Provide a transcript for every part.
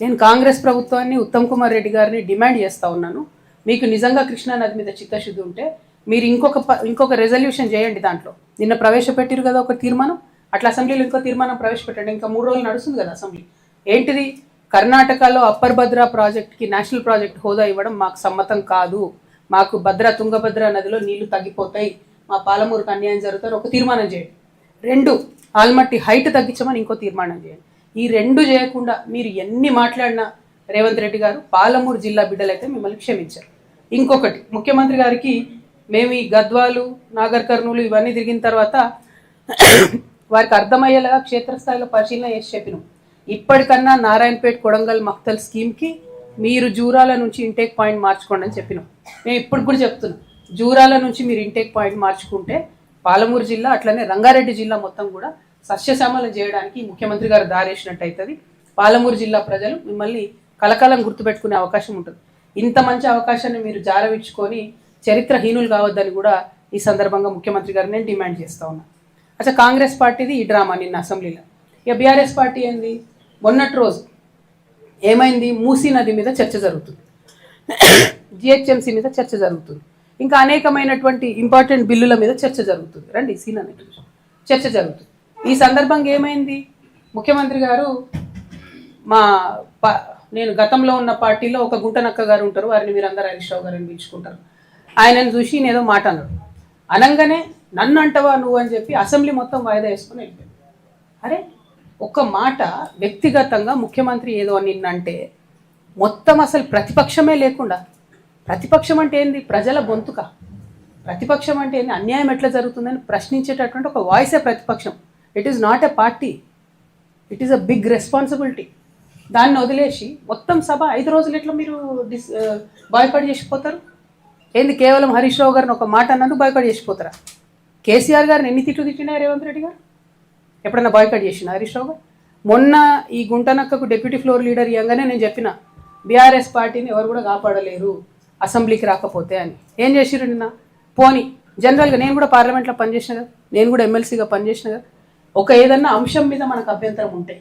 నేను కాంగ్రెస్ ప్రభుత్వాన్ని ఉత్తమ్ కుమార్ రెడ్డి గారిని డిమాండ్ చేస్తూ ఉన్నాను. మీకు నిజంగా కృష్ణా నది మీద చిత్తశుద్ధి ఉంటే మీరు ఇంకొక రెజల్యూషన్ చేయండి. దాంట్లో నిన్న ప్రవేశపెట్టారు కదా ఒక తీర్మానం, అట్లా అసెంబ్లీలో ఇంకో తీర్మానం ప్రవేశపెట్టండి. ఇంకా 3 రోజులు నడుస్తుంది కదా అసెంబ్లీ. ఏంటిది? కర్ణాటకలో అప్పర్ భద్ర ప్రాజెక్ట్కి నేషనల్ ప్రాజెక్ట్ హోదా ఇవ్వడం మాకు సమ్మతం కాదు, మాకు తుంగభద్ర నదిలో నీళ్లు తగ్గిపోతాయి, మా పాలమూరుకు అన్యాయం జరుగుతారు ఒక తీర్మానం చేయండి. 2 ఆల్మట్టి హైట్ తగ్గించమని ఇంకో తీర్మానం చేయండి. ఈ 2 చేయకుండా మీరు ఎన్ని మాట్లాడినా రేవంత్ రెడ్డి గారు పాలమూరు జిల్లా బిడ్డలైతే మిమ్మల్ని క్షమించారు. ఇంకొకటి, ముఖ్యమంత్రి గారికి మేము ఈ గద్వాలు, నాగర్ కర్నూలు ఇవన్నీ తిరిగిన తర్వాత వారికి అర్థమయ్యేలాగా క్షేత్రస్థాయిలో పరిశీలన చేసి చెప్పినాం. ఇప్పటికన్నా నారాయణపేట, కొడంగల్, మక్తల్ స్కీమ్కి మీరు జూరాల నుంచి ఇంటేక్ పాయింట్ మార్చుకోండి అని చెప్పినాం. మేము ఇప్పుడు కూడా చెప్తున్నాం, జూరాల నుంచి మీరు ఇంటేక్ పాయింట్ మార్చుకుంటే పాలమూరు జిల్లా అట్లనే రంగారెడ్డి జిల్లా మొత్తం కూడా సస్యశ్యామలం చేయడానికి ముఖ్యమంత్రి గారు దారేసినట్టు అవుతుంది. పాలమూరు జిల్లా ప్రజలు మిమ్మల్ని కలకాలం గుర్తుపెట్టుకునే అవకాశం ఉంటుంది. ఇంత మంచి అవకాశాన్ని మీరు జారవిడ్చుకొని చరిత్రహీనులు కావద్దని కూడా ఈ సందర్భంగా ముఖ్యమంత్రి గారు నేను డిమాండ్ చేస్తూ ఉన్నాను. అచ్చా, కాంగ్రెస్ పార్టీది ఈ డ్రామా నిన్న అసెంబ్లీలో. ఇక బీఆర్ఎస్ పార్టీ ఏంది? మొన్నటి రోజు ఏమైంది? మూసీ నది మీద చర్చ జరుగుతుంది, జిహెచ్ఎంసీ మీద చర్చ జరుగుతుంది, ఇంకా అనేకమైనటువంటి ఇంపార్టెంట్ బిల్లుల మీద చర్చ జరుగుతుంది. రండి సీన్ అనేది చర్చ జరుగుతుంది. ఈ సందర్భంగా ఏమైంది? ముఖ్యమంత్రి గారు నేను గతంలో ఉన్న పార్టీలో ఒక గుంటనక్క గారు ఉంటారు, వారిని మీరు అందరూ హరీష్ రావు గారిని పిలుచుకుంటారు. ఆయనను చూసి నేనేదో మాట అన్నాడు, అనగానే నన్ను అంటవా నువ్వు అని చెప్పి అసెంబ్లీ మొత్తం వాయిదా వేసుకుని వెళ్ళిపోయాడు. అరే, ఒక మాట వ్యక్తిగతంగా ముఖ్యమంత్రి ఏదో నిన్నంటే మొత్తం అసలు ప్రతిపక్షమే లేకుండా, ప్రతిపక్షం అంటే ఏంది? ప్రజల గొంతుక. ప్రతిపక్షం అంటే ఏంది? అన్యాయం ఎట్లా జరుగుతుందని ప్రశ్నించేటటువంటి ఒక వాయిసే ప్రతిపక్షం. It is not a party, it is a big responsibility. దాన్ని వదిలేసి మొత్తం సభ 5 రోజులు ఎట్లా మీరు బాయ్కాట్ చేసిపోతారు? ఏంది? కేవలం హరీష్ రావు గారిని ఒక మాట అన్నందుకు బాయ్కాట్ చేసిపోతారా? కేసీఆర్ గారిని ఎన్ని తిట్లు తిట్టినా రేవంత్ రెడ్డి గారు ఎప్పుడన్నా బాయ్కాట్ చేసిన హరీష్ రావు గారు? మొన్న ఈ గుంటనక్కకు డిప్యూటీ ఫ్లోర్ లీడర్ ఇవ్వగానే నేను చెప్పిన, బీఆర్ఎస్ పార్టీని ఎవరు కూడా కాపాడలేరు అసెంబ్లీకి రాకపోతే అని. ఏం చేసిరు నిన్న? పోనీ జనరల్గా నేను కూడా పార్లమెంట్లో పనిచేసిన కదా, నేను కూడా ఎమ్మెల్సీగా పనిచేసిన కదా, ఒక ఏదన్నా అంశం మీద మనకు అభ్యంతరం ఉంటే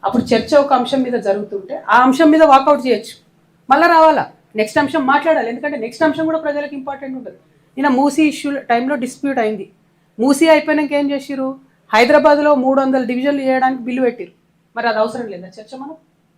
అప్పుడు చర్చ ఒక అంశం మీద జరుగుతుంటే ఆ అంశం మీద వాకౌట్ చేయొచ్చు, మళ్ళీ రావాలా, నెక్స్ట్ అంశం మాట్లాడాలి. ఎందుకంటే నెక్స్ట్ అంశం కూడా ప్రజలకు ఇంపార్టెంట్ ఉంటుంది. నిన్న మూసీ ఇష్యూ టైంలో డిస్ప్యూట్ అయింది. మూసీ అయిపోయినాక ఏం చేసిరు? హైదరాబాద్లో 300 డివిజన్లు చేయడానికి బిల్లు పెట్టిరు. మరి అది అవసరం లేదా చర్చ? మనం